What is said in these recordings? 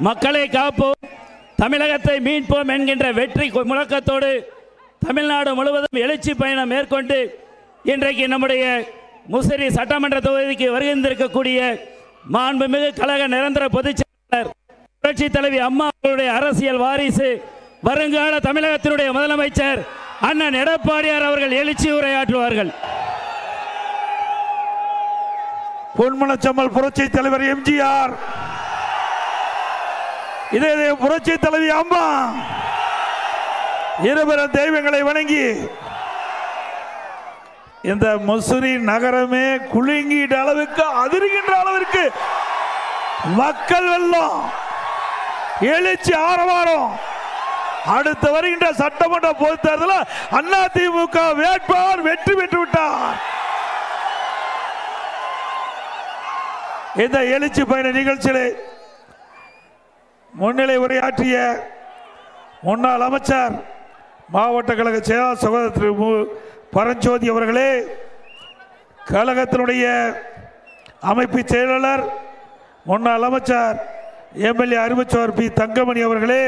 மக்களை காப்போம், தமிழகத்தை மீட்போம் என்கின்ற வெற்றி முழக்கத்தோடு தமிழ்நாடு முழுவதும் எழுச்சி பயணம் மேற்கொண்டு இன்றைக்கு நம்முடைய முசிறி சட்டமன்ற தொகுதிக்கு வருகின்றிருக்கக்கூடிய மாண்புமிகு கழக நிரந்தர பொதுச் செயலாளர் புரட்சி தலைவி அம்மா அவர்களுடைய அரசியல் வாரிசு வருங்கால தமிழகத்தினுடைய முதலமைச்சர் அண்ணன் எடப்பாடியார் அவர்கள் எழுச்சி உரையாற்றுவார்கள். பொன்மனச்சம்மல் புரட்சி தலைவர் எம்ஜிஆர், இதே புரட்சி தலைவி அம்மா இருவரும் தெய்வங்களை வணங்கி இந்த முசிறி நகரமே குலுங்கிட்ட அளவுக்கு அதிர்கின்ற அளவிற்கு மக்கள் வெள்ளம் எழுச்சி ஆரவாரம். அடுத்து வருகின்ற சட்டமன்ற பொதுத் தேர்தலில் அதிமுக வேட்பாளர் வெற்றி பெற்று விட்டார். இந்த எழுச்சி பயண நிகழ்ச்சியிலே முன்னிலை உரையாற்றிய முன்னாள் அமைச்சர் மாவட்ட கழக செயலாளர் சகோதரர் திரு பரஞ்சோதி அவர்களே, கழகத்தினுடைய அமைப்பு செயலாளர் முன்னாள் அமைச்சர் எம்எல்ஏ அறிவிச்சவர் பி தங்கமணி அவர்களே,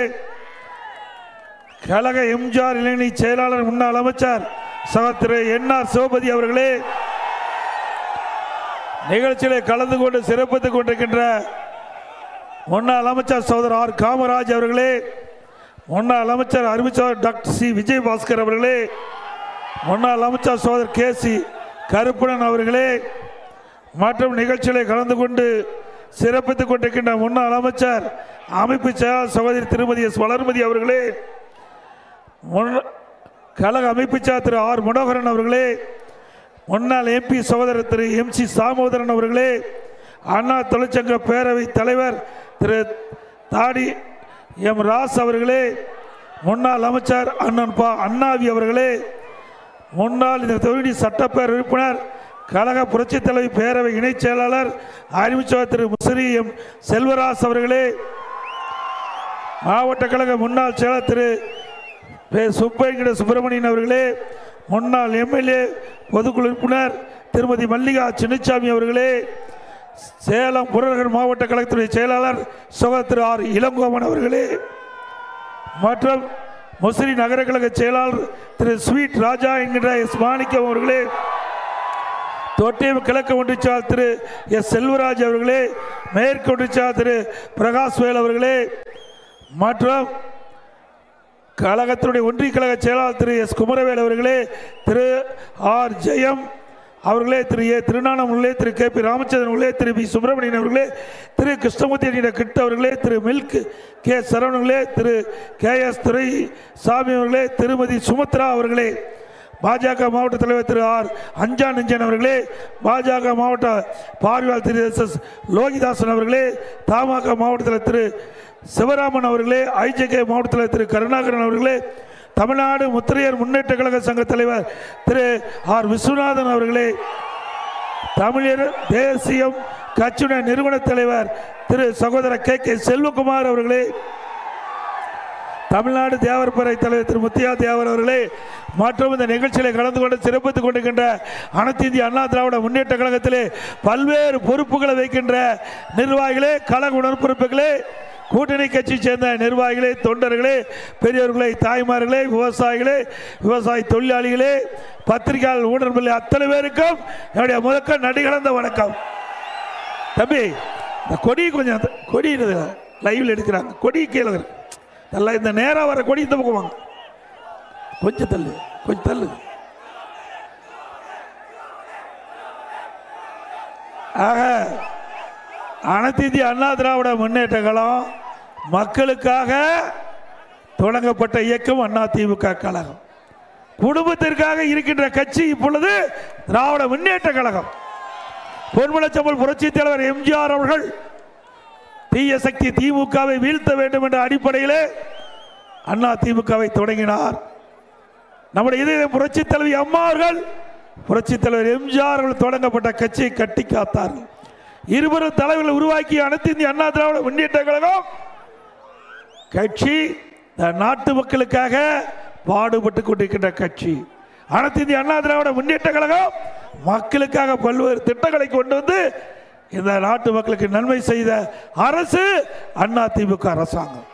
கழக எம்ஜிஆர் இளைஞரணி செயலாளர் முன்னாள் அமைச்சர் சகோதரர் என்ஆர் சிவபதி அவர்களே, நிகழ்ச்சியிலே கலந்து கொண்டு சிறப்பித்துக் கொண்டிருக்கின்ற முன்னாள் அமைச்சர் சகோதரர் ஆர் காமராஜ் அவர்களே, முன்னாள் அமைச்சர் அறிவிச்சவர் டாக்டர் சி விஜயபாஸ்கர் அவர்களே, முன்னாள் அமைச்சர் சகோதரர் கே சி கருப்பணன் அவர்களே, மற்றும் நிகழ்ச்சியிலே கலந்து கொண்டு சிறப்பித்துக் கொண்டிருக்கின்ற முன்னாள் அமைச்சர் அமைப்பு செயலாளர் சகோதரி திருமதி எஸ் வளர்மதி அவர்களே, கழக அமைப்பு செயலாளர் திரு ஆர் மனோகரன் அவர்களே, முன்னாள் எம்பி சகோதரர் திரு எம் சி சாமோதரன் அவர்களே, அண்ணா தொழிற்சங்க பேரவை தலைவர் திரு தாடி எம் ராஸ் அவர்களே, முன்னாள் அமைச்சர் அண்ணன் பா அண்ணாவி அவர்களே, முன்னாள் இந்த தொகுதி சட்டப்பேரவை உறுப்பினர் கழக புரட்சி தலைவி பேரவை இணைச் செயலாளர் அறிவிச்சவர் திரு முசிறி எம் செல்வராஜ் அவர்களே, மாவட்ட கழக முன்னாள் செயலாளர் திரு சுப்பையங்கிட சுப்பிரமணியன் அவர்களே, முன்னாள் எம்எல்ஏ பொதுக்குழு உறுப்பினர் திருமதி மல்லிகா சின்னசாமி அவர்களே, சேலம் புறநகர் மாவட்ட கழகத்துடைய செயலாளர் சகோதரர் திரு ஆர் இளங்கோவன் அவர்களே, மற்றும் முசிறி நகர கழக செயலாளர் திரு ஸ்வீட் ராஜா என்கிற எஸ் மாணிக்கம் அவர்களே, தொட்டியம் கிழக்கு ஒன்றிச்சாளர் திரு எஸ் செல்வராஜ் அவர்களே, மேற்கு ஒன்றிச்சாளர் திரு பிரகாஷ்வேல் அவர்களே, மற்றும் கழகத்தினுடைய ஒன்றிய கழக செயலாளர் திரு எஸ் குமரவேல் அவர்களே, திரு ஆர் ஜெயம் அவர்களே, திரு ஏ திருநானமுள்ளே, திரு கே பி ராமச்சந்திரன் உள்ளே, திரு பி சுப்பிரமணியன் அவர்களே, திரு கிருஷ்ணமூர்த்தி கிட்ட அவர்களே, திரு மில்க் கே சரவணங்களே, திரு கே எஸ் துரை சாமி அவர்களே, திருமதி சுமத்ரா அவர்களே, பாஜக மாவட்ட தலைவர் திரு ஆர் அஞ்சா நெஞ்சன் அவர்களே, பாஜக மாவட்ட பார்வையாளர் திரு எஸ் எஸ் லோகிதாசன் அவர்களே, தமாக மாவட்ட தலைவர் திரு சிவராமன் அவர்களே, ஐஜேகே மாவட்ட தலைவர் திரு கருணாகரன் அவர்களே, தமிழ்நாடு முத்திரையர் முன்னேற்ற கழக சங்க தலைவர் திரு ஆர் விஸ்வநாதன் அவர்களே, தமிழர் தேசியம் கட்சியுடைய நிறுவன தலைவர் திரு சகோதரர் கே கே செல்வகுமார் அவர்களே, தமிழ்நாடு தேவர் பேரவை தலைவர் திரு முத்தியா தேவர் அவர்களே, மற்றும் இந்த நிகழ்ச்சியிலே கலந்து கொண்டு சிறப்பித்துக் கொண்டிருக்கின்ற அனைத்து இந்திய அண்ணா திராவிட முன்னேற்ற கழகத்திலே பல்வேறு பொறுப்புகளை வைக்கின்ற நிர்வாகிகளே, கழக உடன்பிறப்புகளே, கூட்டணி கட்சி சேர்ந்த நிர்வாகிகளே, தொண்டர்களே, பெரியவர்களே, தாய்மார்களே, விவசாயிகளே, விவசாய தொழிலாளிகளே, பத்திரிகையாளர் ஊடகங்களே, அத்தனை பேருக்கும் என்னுடைய முதற்க நடிகலந்த வணக்கம். தம்பி, இந்த கொடி கொஞ்சம் கொடி லைவ்ல எடுக்கிறாங்க, கொடி கீழே நல்லா இந்த நேரம் வர கொடி இந்த பக்கம் வாங்க, கொஞ்சம் தள்ளு, கொஞ்சம் தள்ளு. ஆக அனைத்து இந்திய அண்ணா திராவிட முன்னேற்ற கழகம் மக்களுக்காக தொடங்கப்பட்ட இயக்கம் அதிமுக கழகம். குடும்பத்திற்காக இருக்கின்ற கட்சி இப்பொழுது திராவிட முன்னேற்ற கழகம். பொன்மனச்சம்மல் புரட்சி தலைவர் எம்ஜிஆர் அவர்கள் தீய சக்தி திமுகவை வீழ்த்த வேண்டும் என்ற அடிப்படையிலே அதிமுகவை தொடங்கினார். நம்முடைய இதய புரட்சி தலைவி அம்மா அவர்கள், புரட்சி தலைவர் எம்ஜிஆர் அவர்கள் தொடங்கப்பட்ட கட்சியை கட்டி காத்தார்கள். இருவரும் தலைவர்கள் உருவாக்கி அனைத்து இந்திய அண்ணா திராவிட முன்னேற்ற கழகம் கட்சி நாட்டு மக்களுக்காக பாடுபட்டு கொண்டிருக்கின்ற கட்சி. அனைத்து இந்திய அண்ணா திராவிட முன்னேற்ற கழகம் மக்களுக்காக பல்வேறு திட்டங்களை கொண்டு வந்து இந்த நாட்டு மக்களுக்கு நன்மை செய்த அரசு அண்ணா திமுக அரசாங்கம்.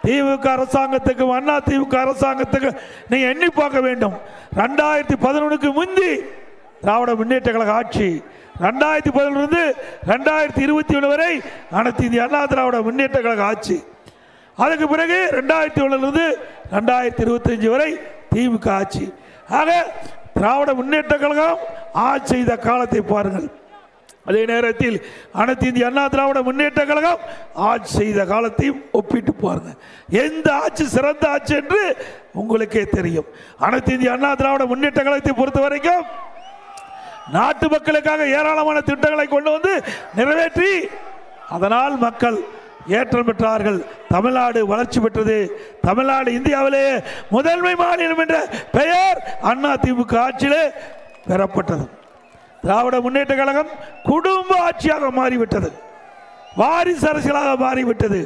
திமுக அரசாங்கத்துக்கும் அண்ணா திமுக அரசாங்கத்துக்கும் நீங்க எண்ணி பார்க்க வேண்டும். 2011க்கு முந்தி திராவிட முன்னேற்ற கழக ஆட்சி, 2011 2021 வரை அனைத்து இந்திய அண்ணா திராவிட முன்னேற்ற கழக ஆட்சி. அதுக்கு பிறகு 2001 2025 வரை திமுக ஆட்சி. ஆக திராவிட முன்னேற்ற கழகம் ஆட்சி செய்த காலத்தை பாருங்கள். அதே நேரத்தில் அனைத்து இந்திய அண்ணா திராவிட முன்னேற்ற கழகம் ஆட்சி செய்த காலத்தையும் ஒப்பிட்டு பாருங்க. எந்த ஆட்சி சிறந்த ஆட்சி என்று உங்களுக்கே தெரியும். அனைத்து இந்திய அண்ணா திராவிட முன்னேற்ற கழகத்தை பொறுத்த வரைக்கும் நாட்டு மக்களுக்காக ஏராளமான திட்டங்களை கொண்டு வந்து நிறைவேற்றி அதனால் மக்கள் ஏற்றம் பெற்றார்கள். தமிழ்நாடு வளர்ச்சி பெற்றது. தமிழ்நாடு இந்தியாவிலேயே முதன்மை மாநிலம் என்ற பெயர் அண்ணா திமுக ஆட்சியிலே பெறப்பட்டது. திராவிட முன்னேற்ற கழகம் குடும்ப ஆட்சியாக மாறிவிட்டது, வாரிசு அரசியலாக மாறிவிட்டது.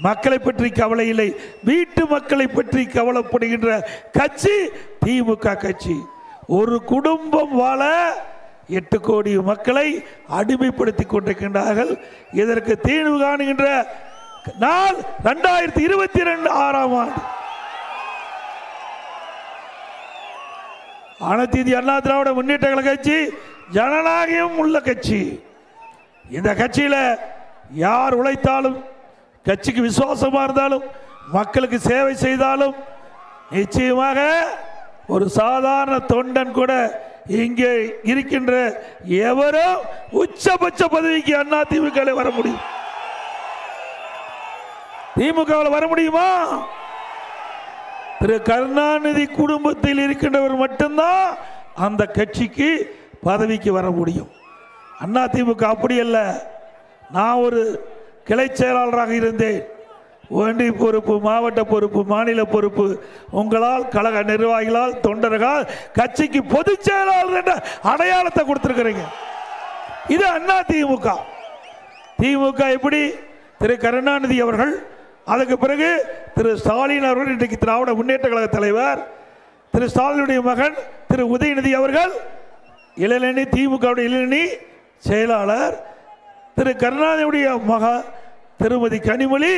மக்களை பற்றி கவலை இல்லை, வீட்டு மக்களை பற்றி கவலைப்படுகின்ற கட்சி திமுக கட்சி. ஒரு குடும்பம் வாழ 8 கோடி மக்களை அடிமைப்படுத்தி கொண்டிருக்கின்றார்கள். இதற்கு தீர்வு காணுகின்ற நாள் 2022 ஆறாம் ஆண்டு. அனைத்து இந்திய அண்ணா திராவிட முன்னேற்ற கழக கட்சி ஜனநாயகம் உள்ள கட்சி. இந்த கட்சியில யார் உழைத்தாலும், கட்சிக்கு விசுவாசமா இருந்தாலும், மக்களுக்கு சேவை செய்தாலும் நிச்சயமாக ஒரு சாதாரண தொண்டன் கூட இங்கே இருக்கின்ற எவரோ உச்சபட்ச பதவிக்கு அண்ணா திமுக வர முடியும். திமுக வர முடியுமா? திரு கருணாநிதி குடும்பத்தில் இருக்கின்றவர் மட்டும்தான் அந்த கட்சிக்கு பதவிக்கு வர முடியும். அண்ணா திமுக அப்படி அல்ல. நான் ஒரு கிளை செயலாளராக இருந்தேன். ஒன்றிய பொறுப்பு, மாவட்ட பொறுப்பு, மாநில பொறுப்பு, உங்களால் கழக நிர்வாகிகளால் தொண்டர்களால் கட்சிக்கு பொதுச் செயலாளர் என்ற அடையாளத்தை கொடுத்திருக்கிறீங்க. இது அண்ணா திமுக. திமுக எப்படி திரு கருணாநிதி அவர்கள், அதுக்கு பிறகு திரு ஸ்டாலின் அவர்கள், இன்றைக்கு திராவிட முன்னேற்ற கழக தலைவர் திரு ஸ்டாலினுடைய மகன் திரு உதயநிதி அவர்கள் இளைஞரணி, திமுக இளைஞரணி செயலாளர், திரு கருணாநிதியுடைய மகா திருமதி கனிமொழி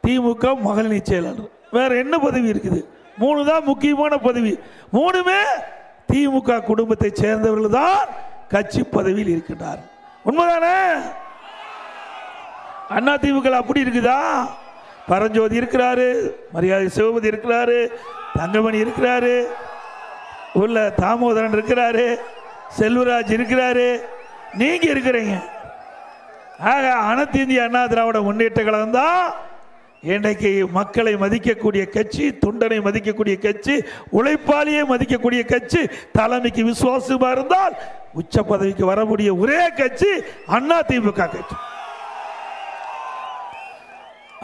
திமுக மகளிரணி செயலாளர். வேற என்ன பதவி இருக்குது? 3 தான் முக்கியமான பதவி. 3மே திமுக குடும்பத்தை சேர்ந்தவர்கள் தான் கட்சி பதவியில் இருக்கின்றார். உண்மைதானே? அண்ணா திமுக அப்படி இருக்குதா? பரஞ்சோதி இருக்கிறாரு, மரியாதை சிவபதி இருக்கிறாரு, தங்கமணி இருக்கிறாரு, உள்ள தாமோதரன் இருக்கிறாரு, செல்வராஜ் இருக்கிறாரு, நீங்க இருக்கிறீங்க. ஆக அனைத்து இந்திய அண்ணா திராவிட முன்னேற்ற கழகம் தான் இன்றைக்கு மக்களை மதிக்கக்கூடிய கட்சி, தொண்டனை மதிக்கக்கூடிய கட்சி, உழைப்பாளியை மதிக்கக்கூடிய கட்சி, தலைமைக்கு விசுவாசமா இருந்தால் உச்ச பதவிக்கு வரக்கூடிய ஒரே கட்சி அண்ணா திமுக கட்சி.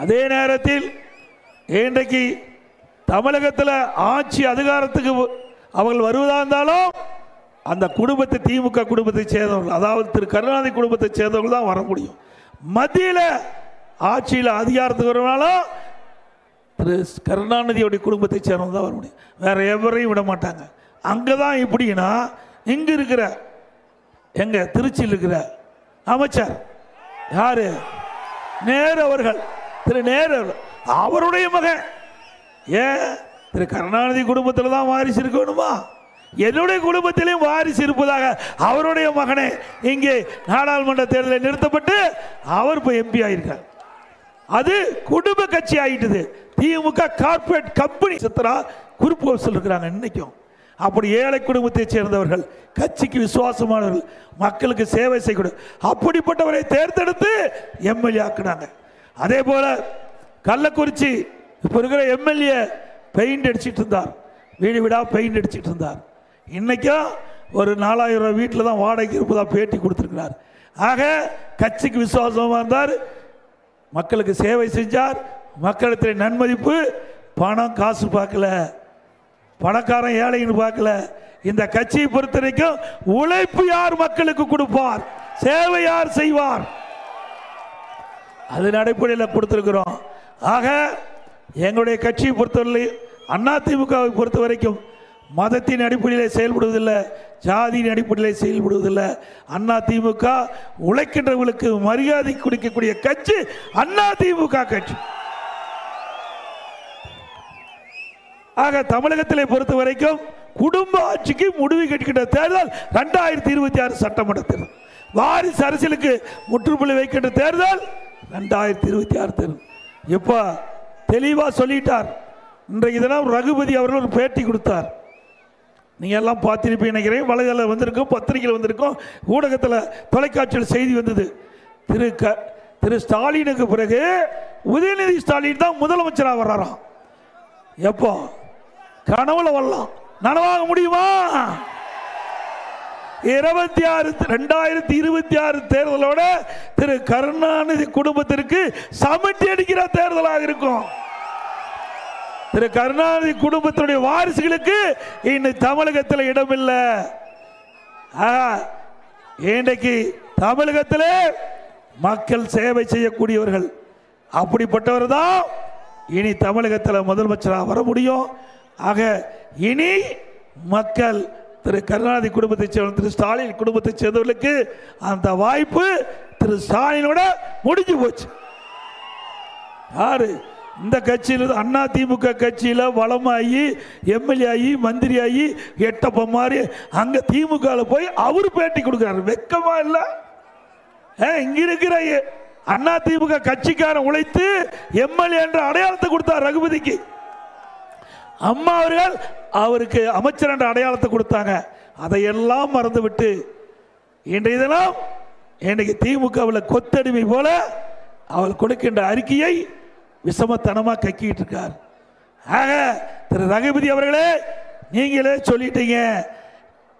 அதே நேரத்தில் இன்றைக்கு தமிழகத்தில் ஆட்சி அதிகாரத்துக்கு அவர்கள் வருவதா இருந்தாலும் அந்த குடும்பத்தை, திமுக குடும்பத்தை சேர்ந்தவர்கள், அதாவது திரு கருணாநிதி குடும்பத்தை சேர்ந்தவர்கள் தான் வர முடியும். மத்தியில் ஆட்சியில் அதிகாரத்துக்கு வருவனாலும் திரு கருணாநிதியோடைய குடும்பத்தை சேர்ந்தவங்க தான் வர முடியும். வேற எவரையும் விட மாட்டாங்க. அங்கதான் எப்படின்னா, இங்க இருக்கிற எங்க திருச்சியில் இருக்கிற அமைச்சர் யாரு, நேரு அவர்கள், திரு நேரு அவருடைய மகன். ஏன் திரு கருணாநிதி குடும்பத்தில் தான் வாரிசு இருக்கணுமா? என்னுடைய குடும்பத்திலையும் வாரிசு இருப்பதாக அவருடைய மகனே இங்கே நாடாளுமன்ற தேர்தலில் நிறுத்தப்பட்டு அவர் இப்போ எம்பி ஆயிருக்கார். அது குடும்ப கட்சி ஆயிட்டது. திமுக கார்பரேட் கம்பெனி சித்தரா குறிப்பு சொல்லிருக்கிறாங்க இன்னைக்கும். அப்படி ஏழை குடும்பத்தை சேர்ந்தவர்கள், கட்சிக்கு விசுவாசமானவர்கள், மக்களுக்கு சேவை செய்யக்கூடிய அப்படிப்பட்டவரை தேர்ந்தெடுத்து எம்எல்ஏ ஆக்குனாங்க. அதே போல கள்ளக்குறிச்சி இப்ப இருக்கிற எம்எல்ஏ பெயிண்ட் அடிச்சிட்டு இருந்தார், வீடு வீடா பெயிண்ட் அடிச்சிட்டு இருந்தார். இன்னைக்கும் ஒரு 4000 ரூபாய் வீட்டில் தான் வாடகைக்கு இருப்பதா பேட்டி கொடுத்திருக்கிறார். ஆக கட்சிக்கு விசுவாசமா இருந்தார், மக்களுக்கு சேவை செஞ்சார், மக்களிடத்தில் நன்மதிப்பு. பணம் காசு பார்க்கல, பணக்காரன் ஏழைன்னு பார்க்கல. இந்த கட்சியை பொறுத்த வரைக்கும் உழைப்பு யார் மக்களுக்கு கொடுப்பார், சேவை யார் செய்வார், அதன் அடிப்படையில் கொடுத்திருக்கிறோம். ஆக எங்களுடைய கட்சியை பொறுத்தவரை அதிமுகவை பொறுத்த வரைக்கும் மதத்தின் அடிப்படையில் செயல்படுவதில்லை, ஜாதியின் அடிப்படையில் செயல்படுவதில்லை. அண்ணா திமுக உழைக்கின்றவர்களுக்கு மரியாதை கொடுக்கக்கூடிய கட்சி அண்ணா திமுக கட்சி. ஆக தமிழகத்திலே பொறுத்த வரைக்கும் குடும்ப ஆட்சிக்கு முடிவு கட்டுகின்ற தேர்தல் 2026 சட்டமன்ற தேர்தல். வாரிசு அரசியலுக்கு முற்றுப்புள்ளி வைக்கின்ற தேர்தல் 2026 தேர்தல். எப்போ தெளிவாக சொல்லிட்டார். இன்றைக்கு தினம் ரகுபதி அவர்கள் ஒரு பேட்டி கொடுத்தார். நீங்கள் எல்லாம் பார்த்திருப்பீங்க நினைக்கிறேன். வலைதளம் வந்திருக்கும், பத்திரிகையில் வந்திருக்கும், ஊடகத்தில் தொலைக்காட்சியில் செய்தி வந்தது. திரு ஸ்டாலினுக்கு பிறகு உதயநிதி ஸ்டாலின் தான் முதலமைச்சராக வர்றாராம். எப்போ கனவுல வரலாம், நனவாக முடியுமா? 2026 தேர்தலோட திரு கருணாநிதி குடும்பத்திற்கு சமட்டி அடிக்கிற தேர்தலாக இருக்கும். திரு கருணாநிதி குடும்பத்தினுடைய வாரிசுகளுக்கு இன்னும் தமிழகத்தில் இடமில்லை. இன்றைக்கு தமிழகத்தில் மக்கள் சேவை செய்யக்கூடியவர்கள், அப்படிப்பட்டவர் தான் இனி தமிழகத்தில் முதலமைச்சராக வர முடியும். ஆக இனி மக்கள் திரு கருணாநிதி குடும்பத்தை சேர்ந்த திரு ஸ்டாலின் குடும்பத்தை சேர்ந்தவர்களுக்கு அந்த வாய்ப்பு திரு ஸ்டாலினோட முடிஞ்சு போச்சு. யாரு இந்த கட்சியில் அண்ணா திமுக கட்சியில் வளமாகி எம்எல்ஏ ஆகி மந்திரி ஆகி எட்டப்ப மாதிரி அங்கே திமுக போய் அவரு பேட்டி கொடுக்குறாரு. வெக்கமா இல்லை? இங்க இருக்கிற அண்ணா திமுக கட்சிக்காரன் உழைத்து எம்எல்ஏ என்ற அடையாளத்தை கொடுத்தார் ரகுபதிக்கு. அம்மா அவர்கள் அவருக்கு அமைச்சர் என்ற அடையாளத்தை கொடுத்தாங்க. அதையெல்லாம் மறந்துவிட்டு இன்றைய தினம் இன்றைக்கு திமுகவில் கொத்தடிமை போல அவள் கொடுக்கின்ற அறிக்கையை விஷமத்தனமாக கக்கிட்டு இருக்கார். ஆக திரு ரகுபதி அவர்களே, நீங்களே சொல்லிட்டீங்க,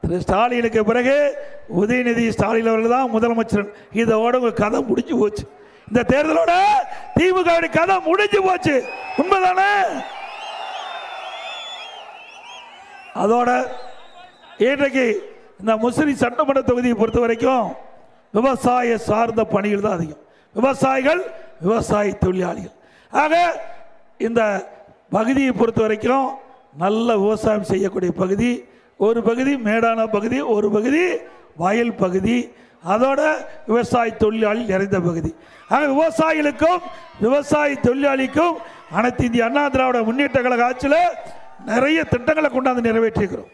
திரு ஸ்டாலினுக்கு பிறகு உதயநிதி ஸ்டாலின் அவர்கள் தான் முதலமைச்சர். இதோட உங்க கதை முடிஞ்சு போச்சு. இந்த தேர்தலோட திமுக கதை முடிஞ்சு போச்சு. உண்மைதானே? அதோட இன்றைக்கு இந்த முசிறி சட்டமன்ற தொகுதியை பொறுத்த வரைக்கும் விவசாய சார்ந்த பணிகள் தான் அதிகம். விவசாயிகள், விவசாய தொழிலாளிகள். ஆக இந்த பகுதியை பொறுத்த வரைக்கும் நல்ல விவசாயம் செய்யக்கூடிய பகுதி. ஒரு பகுதி மேடான பகுதி, ஒரு பகுதி வயல் பகுதி, அதோட விவசாய தொழிலாளி நிறைந்த பகுதி. ஆக விவசாயிகளுக்கும் விவசாய தொழிலாளிக்கும் அனைத்து இந்திய அண்ணா திராவிட முன்னேற்ற கழக ஆட்சியில் நிறைய திட்டங்களை கொண்டாந்து நிறைவேற்றிருக்கிறோம்.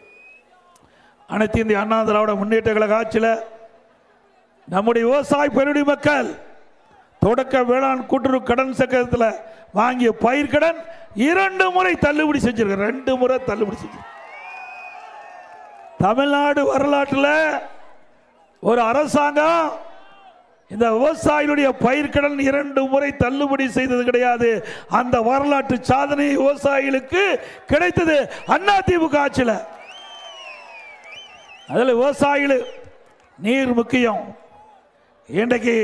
அனைத்து இந்திய அண்ணா திராவிட முன்னேற்ற கழக ஆட்சியில் நம்முடைய விவசாய பெருடி மக்கள் தொடக்க வேளாண் கூட்டுறவு கடன் சக்கரத்தில் வாங்கிய பயிர் கடன் 2 முறை தள்ளுபடி செஞ்சிருக்க. 2 முறை தள்ளுபடி செஞ்சு தமிழ்நாடு வரலாற்றில் ஒரு அரசாங்கம் இந்த விவசாயிகளுடைய பயிர்க்கடன் 2 முறை தள்ளுபடி செய்தது கிடையாது. அந்த வரலாற்று சாதனை விவசாயிகளுக்கு கிடைத்தது அண்ணா திமுக ஆட்சியில். அதில் விவசாயிகள் நீர் முக்கியம். இன்றைக்கு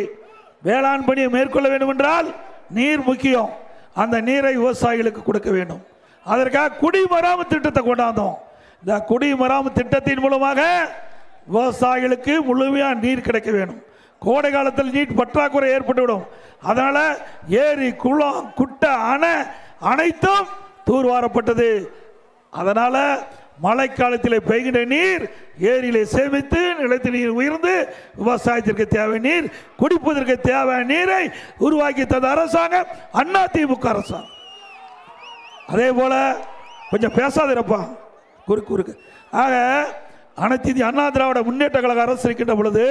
வேளாண் பணியை மேற்கொள்ள வேண்டும் என்றால் நீர் முக்கியம். அந்த நீரை விவசாயிகளுக்கு கொடுக்க வேண்டும். அதற்காக குடிமராமத்து திட்டத்தை கொண்டாந்தோம். இந்த குடிமராமத்து திட்டத்தின் மூலமாக விவசாயிகளுக்கு முழுமையாக நீர் கிடைக்க வேண்டும். கோடை காலத்தில் நீர் பற்றாக்குறை ஏற்பட்டுவிடும். அதனால ஏரி, குளம், குட்டை, அணை அனைத்தும் தூர்வாரப்பட்டது. அதனால மழைக்காலத்தில் பெய்கின்ற நீர் ஏரியிலே சேமித்து நிலத்தில் நீர் உயர்ந்து விவசாயத்திற்கு தேவை நீர், குடிப்பதற்கு தேவையான நீரை உருவாக்கி தந்த அரசாங்கம் அண்ணா திமுக அரசாங்கம். அதே போல கொஞ்சம் பேசாதிருப்பா குறுக்கு. ஆக அனைத்து இந்திய அண்ணா திராவிட முன்னேற்ற கழக அரசு இருக்கின்ற பொழுது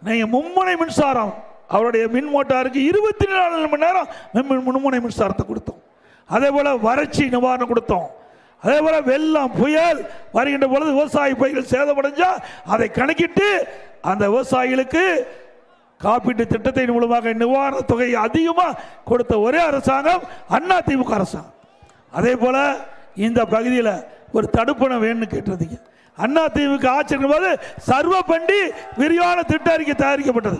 நீங்க மும்முனை மின்சாரம், அவருடைய மின் மோட்டாருக்கு 24 மணி நேரம் மும்முனை மின்சாரத்தை கொடுத்தோம். அதே போல வறட்சி நிவாரணம் கொடுத்தோம். அதே போல வெள்ளம், புயல் வருகின்ற பொழுது விவசாய பயிர்கள் சேதமடைஞ்சா அதை கணக்கிட்டு அந்த விவசாயிகளுக்கு காப்பீட்டு திட்டத்தின் மூலமாக நிவாரண தொகை அதிகமாக கொடுத்த ஒரே அரசாங்கம் அண்ணா திமுக அரசாங்கம். அதே போல இந்த பகுதியில் ஒரு தடுப்பணை வேணும்னு கேட்டிருந்தீங்க. அண்ணா திமுக ஆட்சி இருக்கும் போது சர்வ பண்டி விரிவான திட்ட அறிக்கை தயாரிக்கப்பட்டது.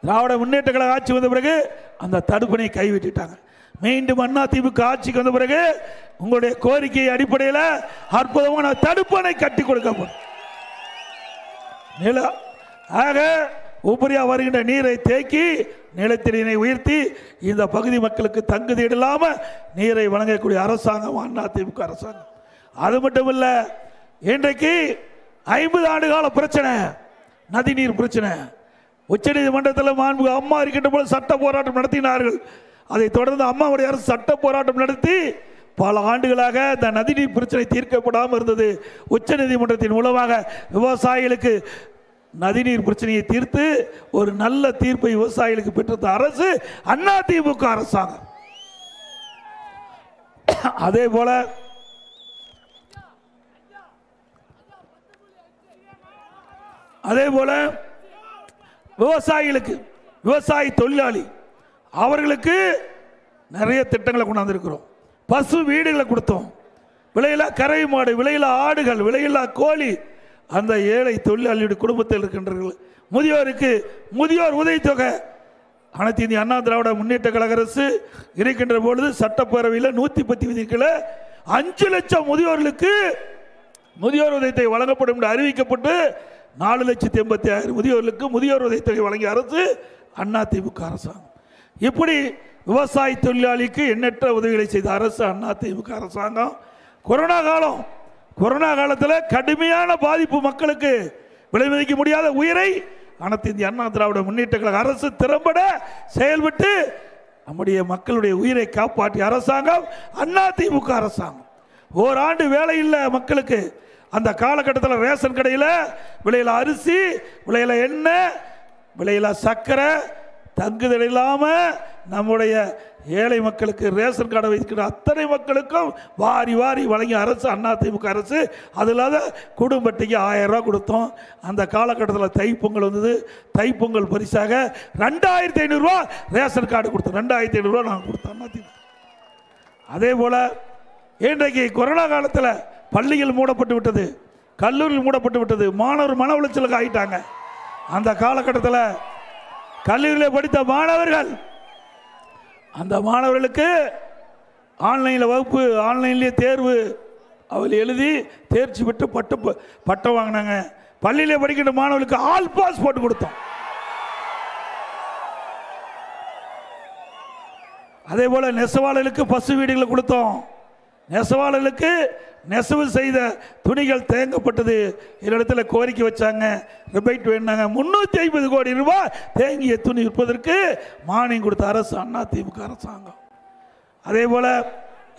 திராவிட முன்னேற்ற கழக ஆட்சி வந்த பிறகு அந்த தடுப்பணையை கைவிட்டுட்டாங்க. மீண்டும் அண்ணா திமுக ஆட்சிக்கு வந்த பிறகு உங்களுடைய கோரிக்கை அடிப்படையில் அற்புதமான தடுப்பணை கட்டி கொடுக்கப்படும். ஆக உபரியாக வருகின்ற நீரை தேக்கி நிலத்தடியை உயர்த்தி இந்த பகுதி மக்களுக்கு தங்குதீடு இல்லாமல் நீரை வழங்கக்கூடிய அரசாங்கம் அதிமுக அரசாங்கம். அது மட்டும் இல்லை, இன்றைக்கு 50 ஆண்டு கால பிரச்சனை, நதிநீர் பிரச்சனை. உச்சநீதிமன்றத்தில் மாண்பு அம்மா இருக்கின்ற போது சட்ட போராட்டம் நடத்தினார்கள். அதைத் தொடர்ந்து அம்மாவுடைய அரசு சட்ட போராட்டம் நடத்தி பல ஆண்டுகளாக இந்த நதிநீர் பிரச்சனை தீர்க்கப்படாமல் இருந்தது. உச்சநீதிமன்றத்தின் மூலமாக விவசாயிகளுக்கு நதிநீர் பிரச்சனையை தீர்த்து ஒரு நல்ல தீர்ப்பை விவசாயிகளுக்கு பெற்ற அரசு அதிமுக அரசாங்கம். அதே போல விவசாயிகளுக்கு, விவசாய தொழிலாளி அவர்களுக்கு நிறைய திட்டங்களை கொண்டாந்துருக்கிறோம். பசு வீடுகளை கொடுத்தோம், விலையில்லா கரை மாடு, விலையில்லா ஆடுகள், விலையில்லா கோழி. அந்த ஏழை தொழிலாளியுடைய குடும்பத்தில் இருக்கின்றவர்கள் முதியோருக்கு முதியோர் உதவித்தொகை அனைத்து இந்திய அண்ணா திராவிட முன்னேற்ற கழக அரசு இருக்கின்ற பொழுது சட்டப்பேரவையில் 110 விதிகளை 5 லட்சம் முதியோர்களுக்கு முதியோர் உதவித்தொகை வழங்கப்படும் என்று அறிவிக்கப்பட்டு 4,86,000 முதியோர்களுக்கு முதியோர் உதவித்தொகை வழங்கிய அரசு அதிமுக அரசாங்கம். இப்படி விவசாய தொழிலாளிக்கு எண்ணற்ற உதவிகளை செய்த அரசு அதிமுக அரசாங்கம். கொரோனா காலத்தில் கடுமையான பாதிப்பு மக்களுக்கு விலை மதிக்க முடியாத உயிரை அனைத்து இந்திய அண்ணா திராவிட முன்னேற்ற கழக அரசு திறம்பட செயல்பட்டு நம்முடைய மக்களுடைய உயிரை காப்பாற்றிய அரசாங்கம் அதிமுக அரசாங்கம். ஓராண்டு வேலை இல்லை மக்களுக்கு. அந்த காலகட்டத்தில் ரேஷன் கடையில் விலையில அரிசி, விலையில எண்ணெய், விலையில சர்க்கரை தங்குதல் இல்லாமல் நம்முடைய ஏழை மக்களுக்கு ரேஷன் கார்டை வைக்கிற அத்தனை மக்களுக்கும் வாரி வாரி வழங்கிய அரசு அதிமுக அரசு. அது இல்லாத குடும்பத்துக்கு 1000 ரூபா கொடுத்தோம். அந்த காலகட்டத்தில் தைப்பொங்கல் வந்தது. தைப்பொங்கல் பரிசாக 2500 ரூபா ரேஷன் கார்டு கொடுத்தோம். 2500 ரூபா நாங்கள் கொடுத்தோம் அதிமுக. அதே போல் இன்றைக்கு கொரோனா காலத்தில் பள்ளிகள் மூடப்பட்டு விட்டது, கல்லூரிகள் மூடப்பட்டு விட்டது, மாணவர் மன உளைச்சலுக்கு ஆகிட்டாங்க. அந்த காலகட்டத்தில் கல்லூரியில் படித்த மாணவர்கள், அந்த மாணவர்களுக்கு ஆன்லைனில் வகுப்பு, ஆன்லைன்லேயே தேர்வு அவள் எழுதி தேர்ச்சி பெற்று பட்டம் வாங்கினாங்க. பள்ளியிலே படிக்கின்ற மாணவர்களுக்கு ஆல் பாஸ் போட்டு கொடுத்தோம். அதே போல நெசவாளர்களுக்கு பசு வீடுகளை கொடுத்தோம். நெசவாளர்களுக்கு நெசவு செய்த துணிகள் தேங்கப்பட்டது. இடத்துல கோரிக்கை வச்சாங்க, ரிபைட் வேணாங்க. 350 கோடி ரூபாய் தேங்கிய துணி விற்பதற்கு மானியம் கொடுத்த அரசு அதிமுக அரசாங்கம். அதே போல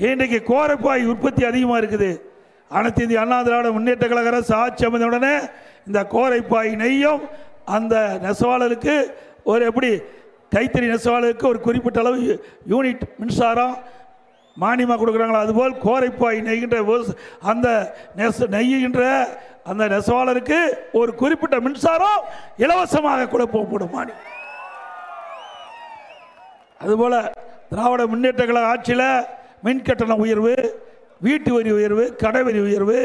இன்றைக்கு கோரைப்பாய் உற்பத்தி அதிகமாக இருக்குது. அனைத்து இந்திய அண்ணா திராவிட முன்னேற்ற கழக அரசு ஆட்சி அமைந்த உடனே இந்த கோரைப்பாய் நெய்யும் அந்த நெசவாளருக்கு ஒரு எப்படி கைத்தறி நெசவாளருக்கு ஒரு குறிப்பிட்ட அளவு யூனிட் மின்சாரம் மானியமாக கொடுக்குறாங்களா, அதுபோல் கோரைப்பாய் நெய்கின்ற அந்த நெய்கின்ற அந்த நெசவாளருக்கு ஒரு குறிப்பிட்ட மின்சாரம் இலவசமாக கூட போகப்படும் மானியம். அதுபோல் திராவிட முன்னேற்ற கழக ஆட்சியில் மின்கட்டண உயர்வு, வீட்டு வரி உயர்வு, கடை வரி உயர்வு,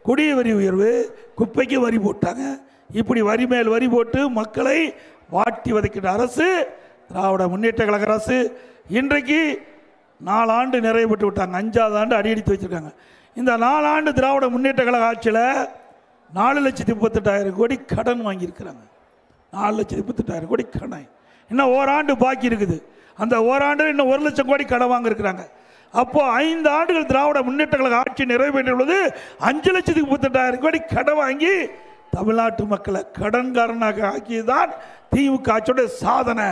குடிய வரி உயர்வு, குப்பைக்கு வரி போட்டாங்க. இப்படி வரி மேல் வரி போட்டு மக்களை வாட்டி வதைக்கின்ற அரசு திராவிட முன்னேற்ற கழக அரசு. இன்றைக்கு 4 ஆண்டு நிறைவு பெற்று விட்டாங்க. 5வது ஆண்டு அடியெடுத்து வச்சிருக்காங்க. இந்த 4 ஆண்டு திராவிட முன்னேற்ற கழக ஆட்சியில் 4,38,000 கோடி கடன் வாங்கியிருக்கிறாங்க. 4,38,000 கோடி கடன். இன்னும் ஓராண்டு பாக்கி இருக்குது. அந்த ஓராண்டு இன்னும் 1 லட்சம் கோடி கடன் வாங்கியிருக்கிறாங்க. அப்போ 5 ஆண்டுகள் திராவிட முன்னேற்ற கழக ஆட்சி நிறைவு பெற்றுள்ளது. 5,38,000 கோடி கடன் வாங்கி தமிழ்நாட்டு மக்களை கடன்காரனாக ஆக்கியதுதான் திமுக ஆட்சியோட சாதனை.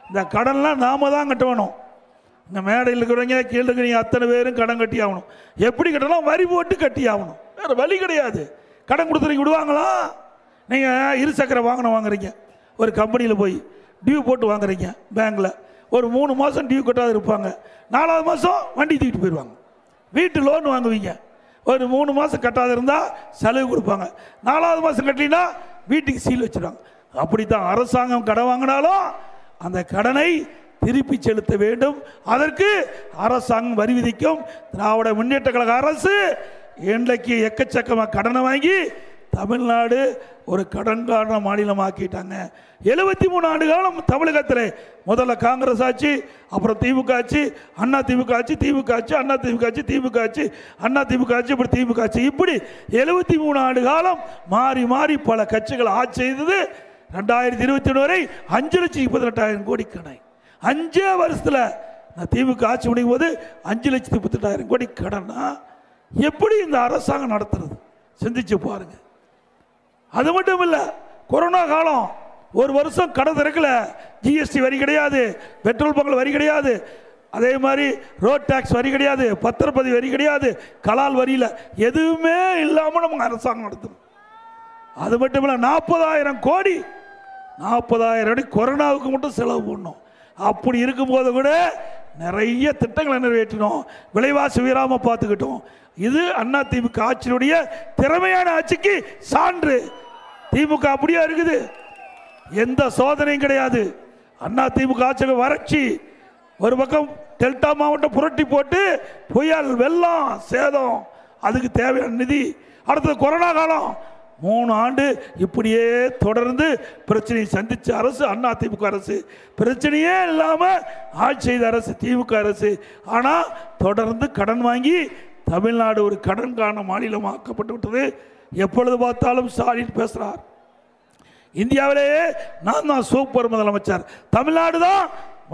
இந்த கடன்லாம் நாம தான் கட்டணும். இந்த மேடையில் இருக்கிறவங்க கீழே இருக்கிறவங்க அத்தனை பேரும் கடன் கட்டி ஆகணும். எப்படி கட்டணும்? வரி போட்டு கட்டி ஆகணும். வேறு வழி கிடையாது. கடன் கொடுத்துறீங்க விடுவாங்களா? நீங்கள் இருசக்கரை வாங்குறீங்க, ஒரு கம்பெனியில் போய் டியூ போட்டு வாங்குறீங்க பேங்க்கில். ஒரு 3 மாதம் டியூ கட்டாத இருப்பாங்க. 4வது மாதம் வண்டி தூக்கிட்டு போயிடுவாங்க. வீட்டு லோன் வாங்குவீங்க, ஒரு 3 மாதம் கட்டாத இருந்தால் செலவு கொடுப்பாங்க. 4வது மாதம் கட்டலினா வீட்டுக்கு சீல் வச்சுருவாங்க. அப்படி தான் அரசாங்கம் கடன் வாங்கினாலும் அந்த கடனை திருப்பி செலுத்த வேண்டும். அதற்கு அரசாங்கம் வரி விதிக்கும். திராவிட முன்னேற்ற கழக அரசு இன்றைக்கு எக்கச்சக்கமாக கடனை வாங்கி தமிழ்நாடு ஒரு கடன்கார மாநிலமாக்கிட்டாங்க. 73 ஆண்டு காலம் தமிழகத்தில் முதல்ல காங்கிரஸ் ஆட்சி, அப்புறம் திமுக ஆட்சி, அண்ணா திமுக ஆட்சி, திமுக ஆட்சி, அண்ணா திமுக ஆட்சி, திமுக ஆட்சி, அண்ணா திமுக ஆட்சி, இப்படி திமுக ஆட்சி, இப்படி 73 ஆண்டு காலம் மாறி மாறி பல கட்சிகள் ஆட்சி செய்தது. 2021 வரை 5,38,000 கோடி கடன். 5 வருஷத்துல திமுக ஆட்சி முடியும் போது 5,38,000 கோடி கடனா எப்படி இந்த அரசாங்கம் நடத்துறது? சிந்திச்சு பாருங்க. அது மட்டும் இல்ல, கொரோனா காலம் ஒரு வருஷம் கடை திறக்கல, ஜிஎஸ்டி வரி கிடையாது, பெட்ரோல் பங்க் வரி கிடையாது, அதே மாதிரி ரோட் டாக்ஸ் வரி கிடையாது, பத்திரப்பதிவு வரி கிடையாது, கலால் வரியில எதுவுமே இல்லாம நம்ம அரசாங்கம் நடத்தும். அது மட்டும் இல்ல, 40,000 கோடி கொரோனாவுக்கு மட்டும் செலவு பண்ணோம். அப்படி இருக்கும்போது கூட நிறைய திட்டங்களை நிறைவேற்றினோம், விலைவாசி உயராம பார்த்துக்கிட்டோம். இது அதிமுக ஆட்சியினுடைய திறமையான ஆட்சிக்கு சான்று. திமுக அப்படியே இருக்குது, எந்த சோதனையும் கிடையாது. அதிமுக ஆட்சிக்கு வறட்சி, ஒரு பக்கம் டெல்டா மாவட்டம் புரட்டி போட்டு புயல் வெள்ளம் சேதம், அதுக்கு தேவையான நிதி. அடுத்தது கொரோனா காலம், 3 ஆண்டு இப்படியே தொடர்ந்து பிரச்சனையை சந்திச்ச அரசு அதிமுக அரசு. பிரச்சனையே இல்லாம ஆட்சி செய்த அரசு திமுக அரசு. ஆனா தொடர்ந்து கடன் வாங்கி தமிழ்நாடு ஒரு கடன்கான மாநிலம் ஆக்கப்பட்டு விட்டது. எப்பொழுது பார்த்தாலும் ஸ்டாலின் பேசுறார், இந்தியாவிலேயே நான் தான் சூப்பர் முதலமைச்சர், தமிழ்நாடு தான்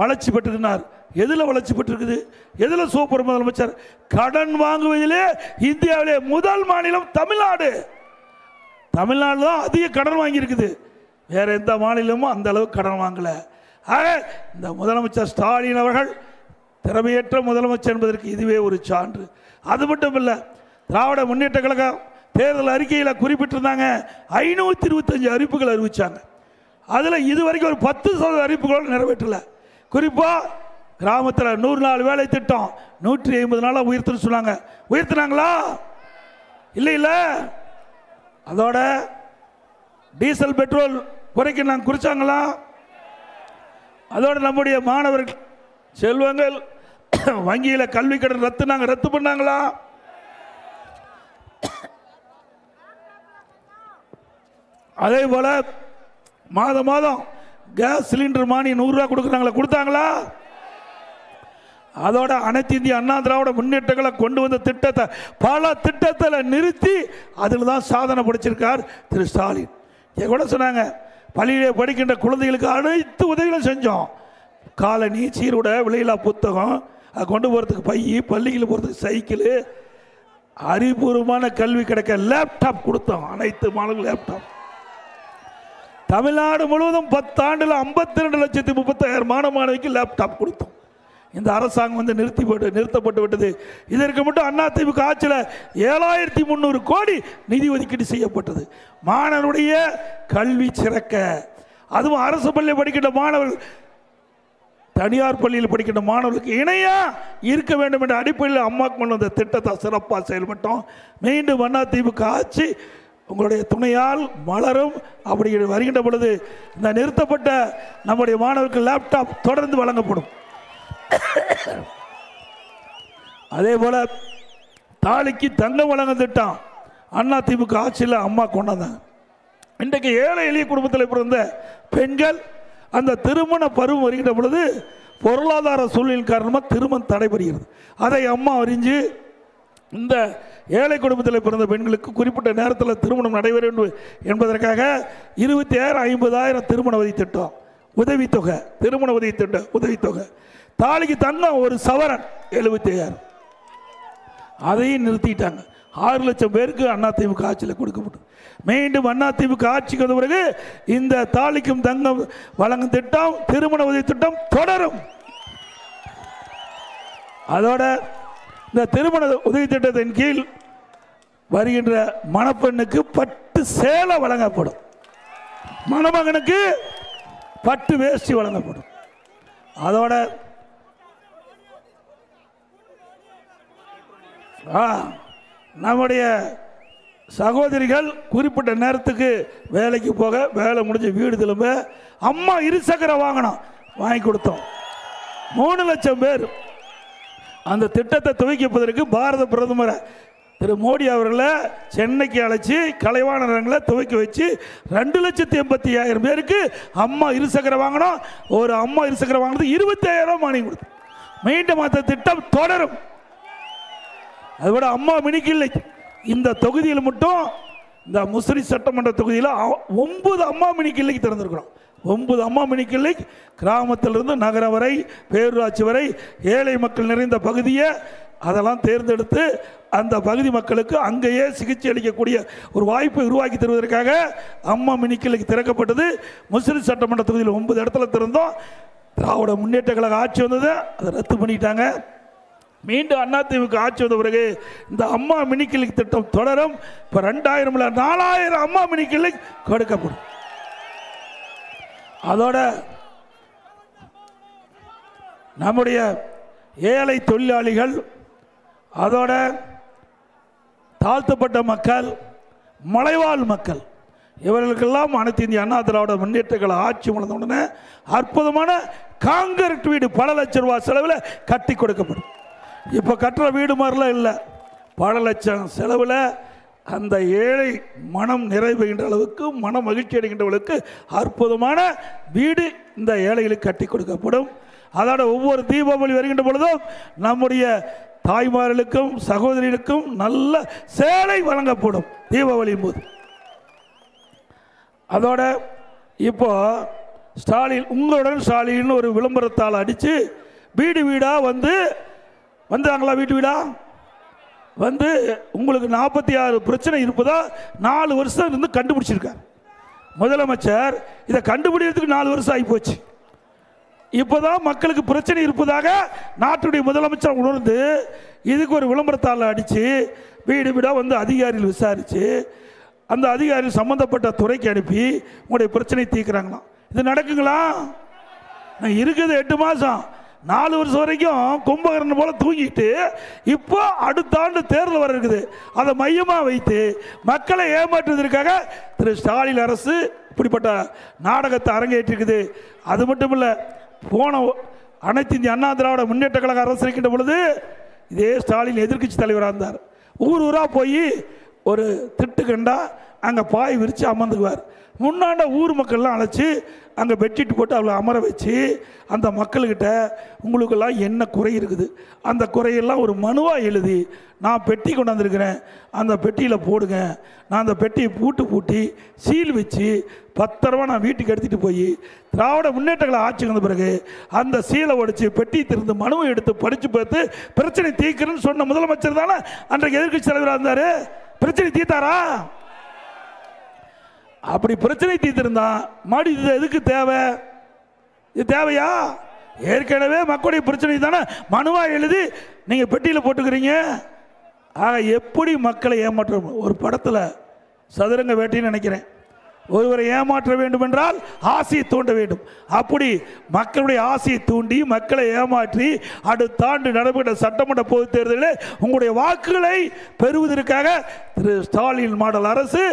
வளர்ச்சி பெற்றிருக்கிறார். எதுல வளர்ச்சி பெற்றிருக்குது? எதுல சூப்பர் முதலமைச்சர்? கடன் வாங்குவதிலே இந்தியாவிலே முதல் மாநிலம் தமிழ்நாடு. தமிழ்நாடு தான் அதிக கடன் வாங்கி இருக்குது, வேற எந்த மாநிலமும் அந்த அளவுக்கு கடன் வாங்கல. ஆக இந்த முதலமைச்சர் ஸ்டாலின் அவர்கள் திறமையற்ற முதலமைச்சர் என்பதற்கு இதுவே ஒரு சான்று. அது மட்டும் இல்ல, திராவிட முன்னேற்ற கழகம் தேர்தல் அறிக்கையில் குறிப்பிட்டிருந்தாங்க 525 அறிவிப்புகள் அறிவிச்சாங்க. அதுல இதுவரைக்கும் ஒரு 10% அறிவிப்புகள் நிறைவேற்றல. குறிப்பா கிராமத்தில் 100 நாள் வேலை திட்டம் 150 நாளா உயர்த்துன்னு சொன்னாங்க. உயர்த்தினாங்களா? இல்லை இல்ல. அதோட டீசல் பெட்ரோல் குறைக்க நாங்கள் குறிச்சாங்களா? அதோட நம்முடைய மாணவர்கள் செல்வங்கள் வங்கியில கல்வி கடன் ரத்து பண்ணாங்களா? அதே போல மாதம் மாதம் கேஸ் சிலிண்டர் மானியம் 100 ரூபாய் கொடுத்தாங்களா? அதோட அனைத்து இந்திய அண்ணா திராவிட முன்னேற்றங்களை கொண்டு வந்த திட்டத்தை பல திட்டத்தில் நிறுத்தி அதில் தான் சாதனை படைச்சிருக்கார் திரு ஸ்டாலின். கூட சொன்னாங்க, பள்ளியிலே படிக்கின்ற குழந்தைகளுக்கு அனைத்து உதவிகளும் செஞ்சோம். காலனி, சீருடை, விலையில்லா புத்தகம், அதை கொண்டு போகிறதுக்கு பை, பள்ளிகள் போகிறதுக்கு சைக்கிள், அறிவுபூர்வமான கல்வி கிடைக்க லேப்டாப் கொடுத்தோம். அனைத்து மாணவர்கள் லேப்டாப். தமிழ்நாடு முழுவதும் 10 ஆண்டுல 52,30,000 மாணவிக்கு லேப்டாப் கொடுத்தோம். இந்த அரசாங்கம் வந்து நிறுத்தப்பட்டு விட்டது. இதற்கு மட்டும் அதிமுக ஆட்சியில் 7,300 கோடி நிதி ஒதுக்கீடு செய்யப்பட்டது. மாணவருடைய கல்வி சிறக்க, அதுவும் அரசு பள்ளியில் படிக்கின்ற மாணவர்கள் தனியார் பள்ளியில் படிக்கின்ற மாணவர்களுக்கு இணையா இருக்க வேண்டும் என்ற அடிப்படையில் அம்மா கொண்டு வந்த திட்டத்தை சிறப்பாக செயல்பட்டோம். மீண்டும் அதிமுக ஆட்சி உங்களுடைய துணையால் மலரும். அப்படி வருகின்ற பொழுது இந்த நிறுத்தப்பட்ட நம்முடைய மாணவர்களுக்கு லேப்டாப் தொடர்ந்து வழங்கப்படும். அதே போல தாலிக்கு தங்கம் வழங்க திட்டம் அதிமுக ஆட்சியில் அம்மா கொண்டாந்தாங்க. இன்றைக்கு ஏழை எளிய குடும்பத்தில் பிறந்த பெண்கள் அந்த திருமண பருவம் வருகின்ற பொழுது பொருளாதார சூழ்நிலை காரணமாக திருமணம் தடைபடுகிறது. அதை அம்மா அறிஞ்சு இந்த ஏழை குடும்பத்தில் பிறந்த பெண்களுக்கு குறிப்பிட்ட நேரத்தில் திருமணம் நடைபெற வேண்டும் என்பதற்காக 26,50,000 திருமண உதவி திட்டம், உதவித்தொகை, திருமண உதவி திட்டம், உதவித்தொகை. தாலிக்கு தங்கம் ஒரு சவரன் 75,000, அதையும் நிறுத்திட்டாங்க. 6 லட்சம் பேருக்கு அதிமுக ஆட்சியில் கொடுக்கப்பட்டது. மீண்டும் அதிமுக ஆட்சிக்கு வந்த பிறகு இந்த தாலிக்கும் தங்கம் வழங்கும் திட்டம், திருமண உதவி திட்டம் தொடரும். அதோட இந்த திருமண உதவி திட்டத்தின் கீழ் வருகின்ற மணப்பெண்ணுக்கு பட்டு சேலை வழங்கப்படும், மணமகனுக்கு பட்டு வேஷ்டி வழங்கப்படும். அதோட நம்முடைய சகோதரிகள் குறிப்பிட்ட நேரத்துக்கு வேலைக்கு போக, வேலை முடிஞ்ச வீடு திரும்ப அம்மா இருசக்கர வாகனம் வாங்கி கொடுத்தோம். 3 லட்சம் பேர் அந்த திட்டத்தை துவக்கிப்பதற்கு பாரத பிரதமர் திரு மோடி அவர்களை சென்னைக்கு அழைச்சி கலைவாண ரங்களை துவக்கி வச்சு 2,80,000 பேருக்கு அம்மா இருசக்கர வாகனம், ஒரு அம்மா இருசக்கர வாகனத்துக்கு 25,000 மானியம் கொடுத்தோம். மீண்டும் அந்த திட்டம் தொடரும். அதோட அம்மா மினிக்கில்லை, இந்த தொகுதியில் மட்டும் இந்த முசிறி சட்டமன்ற தொகுதியில் 9 அம்மா மினி கிளினிக் திறந்திருக்கிறோம். 9 அம்மா மினி கிளினிக் கிராமத்திலிருந்து நகரம் வரை, பேரூராட்சி வரை, ஏழை மக்கள் நிறைந்த பகுதியை அதெல்லாம் தேர்ந்தெடுத்து அந்த பகுதி மக்களுக்கு அங்கேயே சிகிச்சை அளிக்கக்கூடிய ஒரு வாய்ப்பை உருவாக்கி தருவதற்காக அம்மா மினி கிளினிக் திறக்கப்பட்டது. முசிறி சட்டமன்ற தொகுதியில் 9 இடத்துல திறந்தோம். திராவிட முன்னேற்ற கழக ஆட்சி வந்தது, அதை ரத்து பண்ணிட்டாங்க. மீண்டும் அதிமுக ஆட்சி வந்த பிறகு இந்த அம்மா மினி கிளினிக் திட்டம் தொடரும். இப்போ 2000 4000 அம்மா மினி கிளினிக் கொடுக்கப்படும். அதோட நம்முடைய ஏழை தொழிலாளிகள், அதோட தாழ்த்தப்பட்ட மக்கள், மலைவாழ் மக்கள், இவர்களுக்கெல்லாம் அனைத்து இந்திய அண்ணா திராவிட முன்னேற்ற கழக ஆட்சி வந்த உடனே அற்புதமான காங்கிரீட் வீடு பல லட்சம் ரூபாய் செலவில் கட்டி கொடுக்கப்படும். இப்போ கட்டுற வீடு மாதிரிலாம் இல்லை, பல லட்சம் செலவில் அந்த ஏழை மனம் நிறைவுகின்ற அளவுக்கு, மன மகிழ்ச்சி அடைகின்றவர்களுக்கு அற்புதமான வீடு இந்த ஏழைகளுக்கு கட்டி கொடுக்கப்படும். அதோட ஒவ்வொரு தீபாவளி வருகின்ற பொழுதும் நம்முடைய தாய்மார்களுக்கும் சகோதரிகளுக்கும் நல்ல சேலை வழங்கப்படும் தீபாவளியின் போது. அதோட இப்போ ஸ்டாலின், உங்களுடன் ஸ்டாலின் ஒரு விளம்பரத்தால் அடித்து வீடு வீடாக வந்தாங்களா, வீட்டு வீடா வந்து உங்களுக்கு 46 பிரச்சனை இருப்பதா 4 வருஷம் இருந்து கண்டுபிடிச்சிருக்கார் முதலமைச்சர். இதை கண்டுபிடிக்கிறதுக்கு 4 வருஷம் ஆகி போச்சு. இப்போதான் மக்களுக்கு பிரச்சனை இருப்பதாக நாட்டுடைய முதலமைச்சர் உணர்ந்து இதுக்கு ஒரு விளம்பரத்தால் அடித்து வீடு வீடாக வந்து அதிகாரிகள் விசாரித்து அந்த அதிகாரிகள் சம்பந்தப்பட்ட துறைக்கு அனுப்பி உங்களுடைய பிரச்சனை தீர்க்கிறாங்களாம். இது நடக்குங்களா? நான் இருக்குது 8 மாதம், 4 வருஷம் வரைக்கும் கும்பகர்ணன் போல தூங்கிட்டு இப்போ அடுத்த ஆண்டு தேர்தல் வர இருக்குது. அதை மையமாக வைத்து மக்களை ஏமாற்றுவதற்காக திரு ஸ்டாலின் அரசு இப்படிப்பட்ட நாடகத்தை அரங்கேற்றிருக்குது. அது மட்டும் இல்லை, போன அனைத்து இந்திய அண்ணா திராவிட முன்னேற்ற கழக அரசு இருக்கின்ற பொழுது இதே ஸ்டாலின் எதிர்க்கட்சி தலைவராக இருந்தார். ஊர் ஊராக போய் ஒரு திட்டு கண்டா அங்கே பாய் விரித்து அமர்ந்துக்குவார். முன்னாண்ட ஊர் மக்கள்லாம் அழைச்சி அங்கே பெட்ஷீட் போட்டு அவளை அமர வச்சு அந்த மக்கள்கிட்ட உங்களுக்கெல்லாம் என்ன குறை இருக்குது அந்த குறையெல்லாம் ஒரு மனுவாக எழுதி நான் பெட்டி கொண்டாந்துருக்கிறேன், அந்த பெட்டியில் போடுங்க, நான் அந்த பெட்டியை பூட்டி சீல் வச்சு பத்திரமா நான் வீட்டுக்கு எடுத்துகிட்டு போய் திராவிட முன்னேற்றங்களை ஆட்சி வந்த பிறகு அந்த சீலை உடைச்சு பெட்டி திறந்து மனுவை எடுத்து படித்து பார்த்து பிரச்சனை தீர்க்கிறேன்னு சொன்ன முதலமைச்சர் தானே அன்றைக்கு எதிர்க்கட்சி தலைவராக இருந்தார். பிரச்சனை தீர்த்தாரா? அப்படி பிரச்சனை தீர்த்திருந்தா மாடி இது எதுக்கு தேவை? இது தேவையா? ஏற்கனவே மக்களுடைய பிரச்சனை தானே மனுவா எழுதி நீங்க பெட்டியில் போட்டுக்கிறீங்க. ஆக எப்படி மக்களை ஏமாற்ற? ஒரு படத்தில் சதுரங்க வேட்டைன்னு நினைக்கிறேன், ஒருவரை ஏமாற்ற வேண்டும் என்றால் ஆசையை தூண்ட வேண்டும். அப்படி மக்களுடைய ஆசையை தூண்டி மக்களை ஏமாற்றி அடுத்த ஆண்டு நடைபெற்ற சட்டமன்ற பொதுத் தேர்தலில் உங்களுடைய வாக்குகளை பெறுவதற்காக திரு ஸ்டாலின் மாடல் அரசு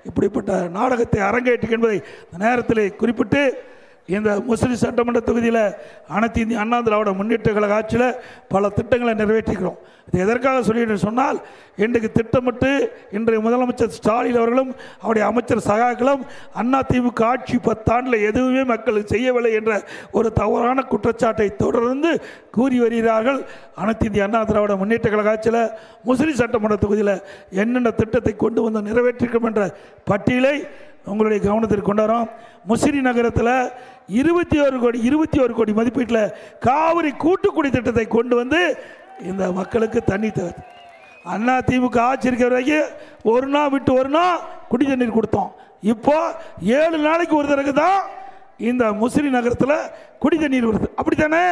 இப்படிப்பட்ட நாடகத்தை அரங்கேற்று என்பதை நேரத்தில் குறிப்பிட்டு இந்த முசிறி சட்டமன்ற தொகுதியில் அனைத்து இந்திய அண்ணா திராவிட முன்னேற்ற கழக ஆட்சியில் பல திட்டங்களை நிறைவேற்றிக்கிறோம். இது எதற்காக சொல்லிட்டு சொன்னால், இன்றைக்கு திட்டமிட்டு இன்றைய முதலமைச்சர் ஸ்டாலின் அவர்களும் அவருடைய அமைச்சர் சகாக்களும் அதிமுக ஆட்சி 10 ஆண்டில் எதுவுமே மக்களுக்கு செய்யவில்லை என்ற ஒரு தவறான குற்றச்சாட்டை தொடர்ந்து கூறி வருகிறார்கள். அனைத்து இந்திய அண்ணா திராவிட முன்னேற்ற கழக ஆட்சியில் முசிறி சட்டமன்ற தொகுதியில் என்னென்ன திட்டத்தை கொண்டு வந்து நிறைவேற்றிக்கிறோம் என்ற பட்டியலை உங்களுடைய கவனத்திற்கு கொண்டாரோம். முசிறி நகரத்தில் 21 கோடி மதிப்பீட்டில் காவிரி கூட்டுக்குடி திட்டத்தை கொண்டு வந்து இந்த மக்களுக்கு தண்ணி தேவை. அண்ணா திமுக ஆட்சி இருக்கிற வரைக்கும் ஒரு நாள் விட்டு ஒரு நாள் குடி தண்ணீர் கொடுத்தோம். இப்போ 7 நாளைக்கு ஒரு தடவை தான் இந்த முசிறி நகரத்தில் குடி தண்ணீர் வருது. அப்படித்தானே?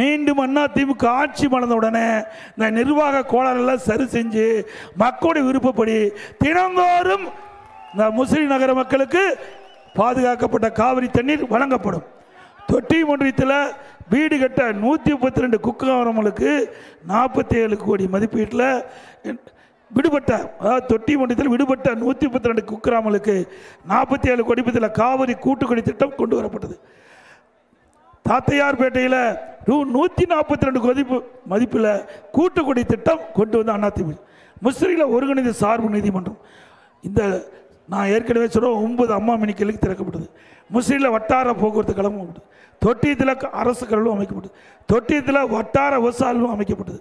மீண்டும் அண்ணா திமுக ஆட்சி மலர்ந்த உடனே இந்த நிர்வாக கோளாறுலாம் சரி செஞ்சு மக்களுடைய விருப்பப்படி தினந்தோறும் இந்த முசிறி நகர மக்களுக்கு பாதுகாக்கப்பட்ட காவிரி தண்ணீர் வழங்கப்படும். தொட்டி ஒன்றியத்தில் வீடு கட்ட 132 குக்கிராமங்களுக்கு 47 கோடி மதிப்பீட்டில் விடுபட்ட, அதாவது தொட்டி ஒன்றியத்தில் விடுபட்ட 132 குக்கிராமங்களுக்கு 47 கோடி மதிப்பில் காவிரி கூட்டுக்குடி திட்டம் கொண்டு வரப்பட்டது. தாத்தையார்பேட்டையில் 142 கோடி மதிப்பில் கூட்டுக்குடி திட்டம் கொண்டு வந்து அதிமுக. முசிறியில் ஒருங்கிணைந்த சார்பு நீதிமன்றம், இந்த நான் ஏற்கனவே சொல்கிறேன் 9 அம்மா மினி கிளினிக் திறக்கப்பட்டது. முசிறியில் வட்டார போக்குவரத்து கழகம், தொட்டியத்தில் அரசு கழகம் அமைக்கப்பட்டது, தொட்டியத்தில் வட்டார விவசாயம் அமைக்கப்பட்டது.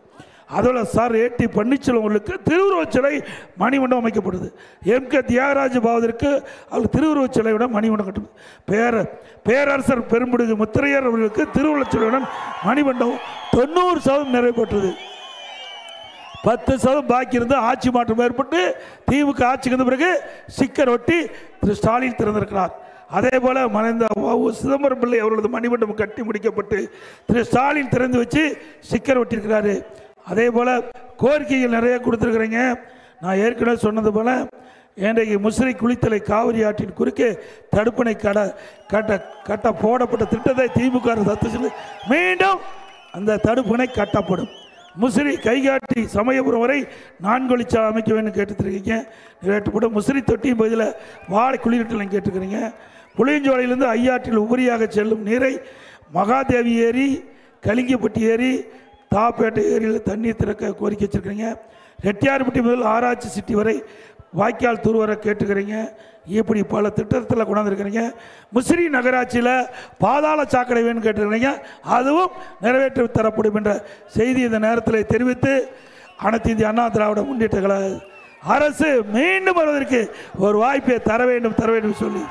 அதோட சார் ஏடி பன்னீர்செல்வம் அவர்களுக்கு திருவுருவச் சிலை மணிமண்டபம் அமைக்கப்படுது. எம்.கே. தியாகராஜ பாவதற்கு அவர் திருவுருவச் சிலையுடன் மணிமண்டபம் கட்டப்படுது. பேரரசர் பெரும்புடுகு முத்திரையர் அவர்களுக்கு திருவுருவச் சிலையுடன் மணிமண்டபம் 90% நிறைவேற்றது. 10% பாக்கி இருந்து ஆட்சி மாற்றம் ஏற்பட்டு திமுக ஆட்சிக்கு வந்த பிறகு ஸ்டிக்கர் ஒட்டி திரு ஸ்டாலின் திறந்திருக்கிறார். அதே போல மறைந்த சிதம்பரம் பிள்ளை அவர்களது மணிமண்டபம் கட்டி முடிக்கப்பட்டு திரு ஸ்டாலின் திறந்து வச்சு ஸ்டிக்கர் ஒட்டியிருக்கிறாரு. அதே போல கோரிக்கைகள் நிறைய கொடுத்துருக்குறீங்க. நான் ஏற்கனவே சொன்னது போல இன்றைக்கு முசிறி குளித்தலை காவிரி ஆற்றின் குறுக்கே தடுப்பணை கட்ட போடப்பட்ட திட்டத்தை திமுக ரத்து செய்து மீண்டும் அந்த தடுப்பணை கட்டப்படும். முசிறி கைகாட்டி சமயபுரம் வரை 4 வழிச்சாலை அமைக்க வேண்டும் கேட்டுருக்கீங்க, நிறைவேற்றப்படும். முசிறி தொட்டியும் பகுதியில் வாழை குளிரட்டலாம் கேட்டுக்கிறீங்க. புளியஞ்சோலையிலிருந்து ஐயாற்றில் உபரியாக செல்லும் நீரை மகாதேவி ஏரி, கலிங்கப்பட்டி ஏரி, தாப்பேட்டை ஏரியில் தண்ணீர் திறக்க கோரிக்கை வச்சுருக்கிறீங்க. ரெட்டியார்பட்டி முதல் ஆராய்ச்சி சிட்டி வரை வாய்க்கால் தூர்வர கேட்டுக்கிறீங்க. இப்படி பல திட்டத்தில் கொண்டாந்துருக்கிறீங்க. முசிறி நகராட்சியில் பாதாள சாக்கடை வேணும்னு கேட்டுருக்கிறீங்க, அதுவும் நிறைவேற்றி தரப்படும் என்ற செய்தி இந்த நேரத்தில் தெரிவித்து அனைத்து இந்திய அண்ணா திராவிட முன்னேற்ற கழக அரசு மீண்டும் வருவதற்கு ஒரு வாய்ப்பை தர வேண்டும் சொல்லி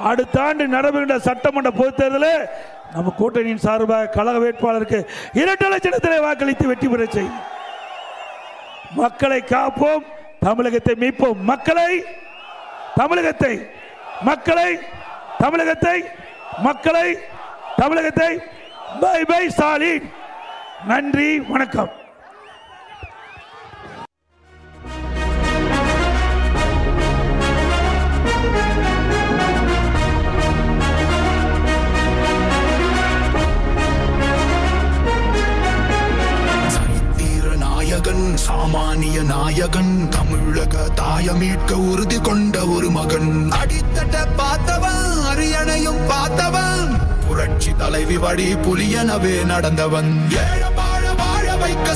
அடுத்த ஆண்டு நடைபெறுகின்ற சட்டமன்ற பொதுத் தேர்தலில் நம்ம கூட்டணியின் சார்பாக கழக வேட்பாளருக்கு 2 லட்சத்திலே வாக்களித்து வெற்றி பெற செய்யும். மக்களை காப்போம், தமிழகத்தை மீட்போம். தமிழகத்தை பை பை ஸ்டாலின். நன்றி, வணக்கம். சாமானிய நாயகன், தமிழக தாய மீட்க உறுதி கொண்ட ஒரு மகன். அடித்தட்ட பார்த்தவன், அரியணையும் பார்த்தவன், புரட்சி தலைவி வழி புலியனவே நடந்தவன். ஏழ வாழ வைக்க